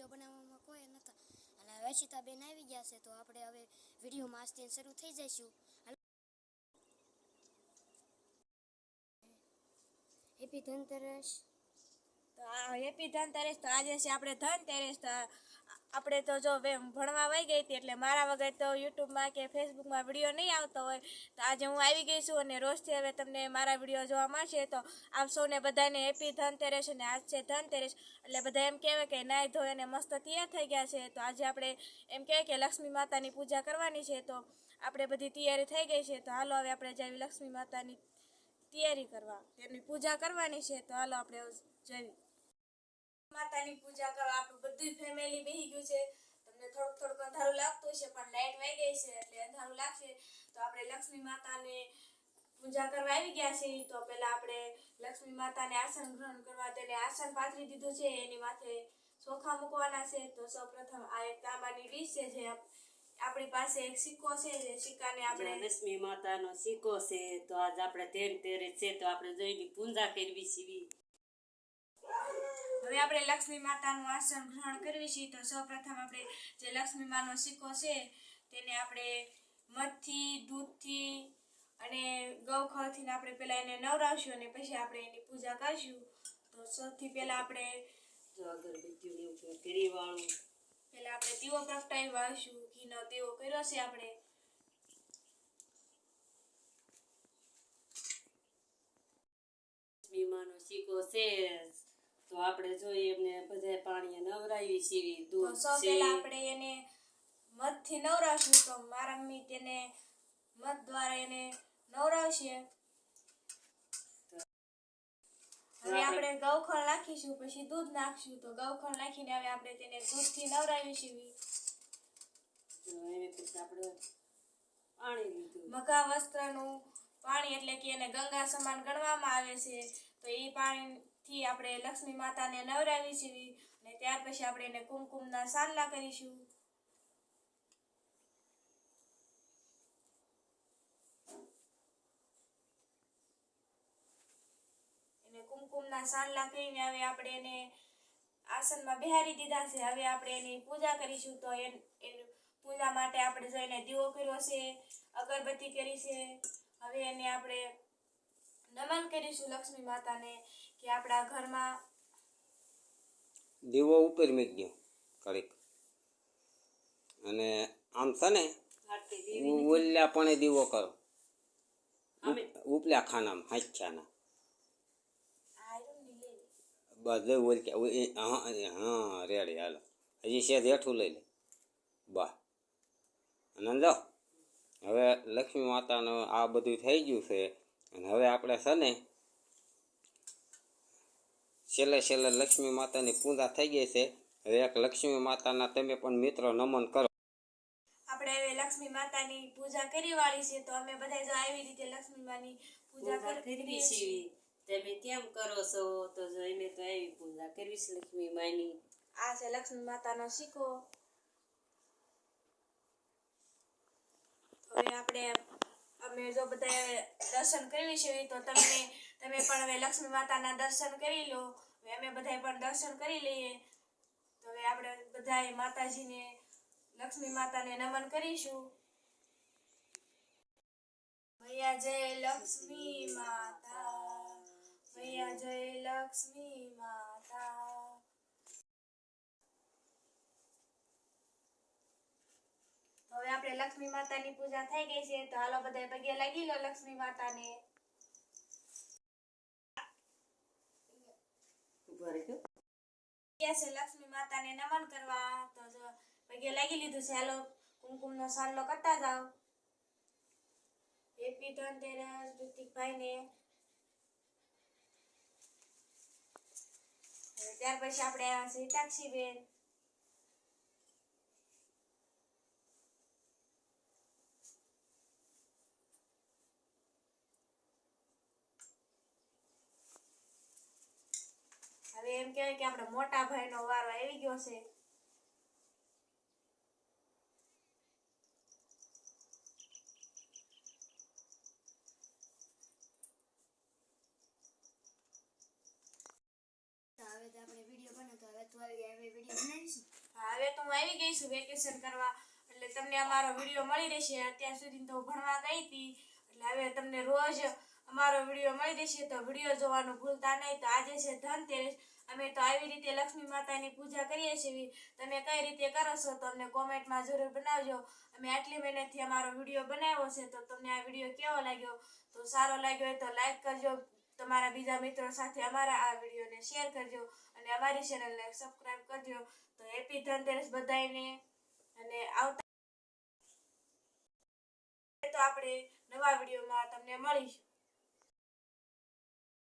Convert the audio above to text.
Video બનાવવામાં કોઈ નહોતા અને હવે સીતાબેન આવી ગયા છે તો આપણે હવે વિડીયોમાં આજથી શરૂ થઈ જઈશું. હેપી ધનતેરસ. તો હેપી ધનતેરસ. તો આજે છે આપણે ધનતેરસ. તો આપણે તો જો ભણવા વહી ગઈ હતી એટલે મારા વગર તો યુટ્યુબમાં કે ફેસબુકમાં વિડીયો નહીં આવતો હોય. તો આજે હું આવી ગઈ છું અને રોજથી હવે તમને મારા વિડીયો જોવા મળશે. તો આપ સૌને બધાને હેપી ધનતેરસ. અને આજ છે ધનતેરસ એટલે બધા એમ કહેવાય કે નાહી ધોઈ અને મસ્ત તૈયાર થઈ ગયા છે. તો આજે આપણે એમ કહેવાય કે લક્ષ્મી માતાની પૂજા કરવાની છે. તો આપણે બધી તૈયારી થઈ ગઈ છે. તો હાલો હવે આપણે જઈએ લક્ષ્મી માતાની તૈયારી કરવા, તેની પૂજા કરવાની છે. તો હાલો આપણે જઈએ માતાની પૂજા કરવા. આપણું બધું ફેમિલી બેસી ગયું છે. તમને થોડુંક અંધારું લાગતું હશે પણ લાઈટ વહી ગઈ છે એટલે અંધારું લાગશે. તો આપણે લક્ષ્મી માતાને પૂજા કરવા આવી ગયા છે. તો પહેલા આપણે લક્ષ્મી માતાને આસન ગ્રહણ કરવા તેને આસન પાથરી દીધું છે. એની માથે ચોખા મૂકવાના છે. તો સૌપ્રથમ આ એક તાંબાની ડીશ છે જે આપણી પાસે એક સિક્કો છે. જે સિક્કાને આપણે લક્ષ્મી માતાનો સિક્કો છે. તો આજ આપણે ધનતેરસ છે તો આપણે જઈની પૂજા કરવી છે. હવે આપણે લક્ષ્મી માતાનું આસન ગ્રહણ કરવી છે. તો સૌપ્રથમ આપણે જે લક્ષ્મી માનો સિક્કો છે તેને આપણે મધથી, દૂધથી અને ગૌખળથી આપણે પહેલાં એને નવરાવશું અને પછી આપણે એની પૂજા કરીશું. તો સૌથી પહેલાં આપણે અગરબત્તીનું કરી વાળું પહેલાં આપણે દીવો પ્રગટાવી વાળશું. ઘીનો દીવો કર્યો છે આપણે. લક્ષ્મી માનો સિક્કો છે તો આપણે જોઈએ એમને બધા પાણી નવરાવી સીવી દૂધ તો સૌ પહેલા આપણે એને મધથી નવરાવશું. તો મારા મમ્મી તેને મધ દ્વારા એને નવરાવશે. હવે આપણે ગૌખળ નાખીશું, પછી દૂધ નાખશું. તો ગૌખળ નાખીને હવે આપણે તેને દૂધથી નવરાવીશું. આપણે પાણી લીધું. મઘા વસ્ત્રનું પાણી એટલે કે એને ગંગા સમાન ગણવામાં આવે છે. તો એ પાણીથી આપણે લક્ષ્મી માતાને નવરાવીશું અને ત્યાર પછી આપણે એને કુમકુમના સાનલા કરીશું. એને કુમકુમના સાનલા કરીને હવે આપણે એને આસનમાં બેહારી દીધા છે. હવે આપણે એની પૂજા કરીશું. તો પૂજા માટે આપણે જઈને દીવો કર્યો છે, અગરબત્તી કરી છે. હવે એને આપણે નમન કરીશું લક્ષ્મી માતાને કે આપણા ઘરમાં દીવો ઉપર મૂકી દો કડીક અને આમ છે ને ઓલ્યા પણ દીવો કરો ઉપલા ખાનામાં હાથ્યાના બધે ઓલ્યા. હા રેડી હાલો હજી છે હેઠું લઈ લે બા અને જાઓ. હવે લક્ષ્મી માતાનું આ બધું થઈ ગયું છે અને હવે આપણે છે ને છેલ્લે લક્ષ્મી માતાની પૂજા થઈ ગઈ છે. હવે એક લક્ષ્મી માતાના તમે પણ મિત્રો નમન કરો. આપણે હવે લક્ષ્મી માતાની પૂજા કરી વાળી છે. તો અમે બધા જો આવી રીતે લક્ષ્મી માની પૂજા કરવી છે. તમે કેમ કરો છો? તો અમે તો આવી પૂજા કરવી છે લક્ષ્મી માની. આ છે લક્ષ્મી માતાનો સિક્કો. હવે અમે જો બધા દર્શન કરવી છે તો તમે પણ હવે લક્ષ્મી માતાના દર્શન કરી લો. હવે અમે બધા પણ દર્શન કરી લઈએ. તો હવે આપણે બધા માતાજીને લક્ષ્મી માતાને નમન કરીશું. ભૈયા જય લક્ષ્મી માતા, ભૈયા જય લક્ષ્મી માતા. હવે આપણે લક્ષ્મી માતાની પૂજા થઈ ગઈ છે. તો હાલો બધા પગે લાગી લો લક્ષ્મી માતાને. લક્ષ્મી માતાને નમન કરવા. તો પગે લાગી લીધું છે. હાલો કુમકુમનો સાનલો કરતા જાઓ. હેપી ધનતેરસ ઋતિકભાઈને. ત્યાર પછી આપણે આવ્યા છે હિતાક્ષીબેન. હવે એમ કહેવાય કે આપણે મોટા ભાઈનો વારો આવી ગયો છે. હવે તો આપણે વિડીયો બનાવતો હવે તું આવી વિડીયો બનાવીશું. હા, હવે તો હું આવી ગઈ છું વેકેશન કરવા, એટલે તમને અમારો વિડીયો મળી રહેશે. અત્યાર સુધી તો ભણવા ગઈ હતી, એટલે હવે તમને રોજ અમારો વિડીયો મળી રહેશે. તો વિડીયો જોવાનું ભૂલતા નહીં. તો આજે છે ધનતેરસ. અમે તો આવી રીતે લક્ષ્મી માતાની પૂજા કરીએ છીએ. તમે કઈ રીતે કરો છો તો અમને કોમેન્ટમાં જરૂર બનાવજો. અમે આટલી મહેનતથી અમારો વિડીયો બનાવ્યો છે. તો તમને આ વિડીયો કેવો લાગ્યો? તો સારો લાગ્યો હોય તો લાઈક કરજો. તમારા બીજા મિત્રો સાથે અમારા આ વિડીયોને શેર કરજો અને અમારી ચેનલને સબસ્ક્રાઈબ કરજો. તો હેપી ધનતેરસ બધાને. અને આવતા તો આપણે નવા વિડીયોમાં તમને મળીશું.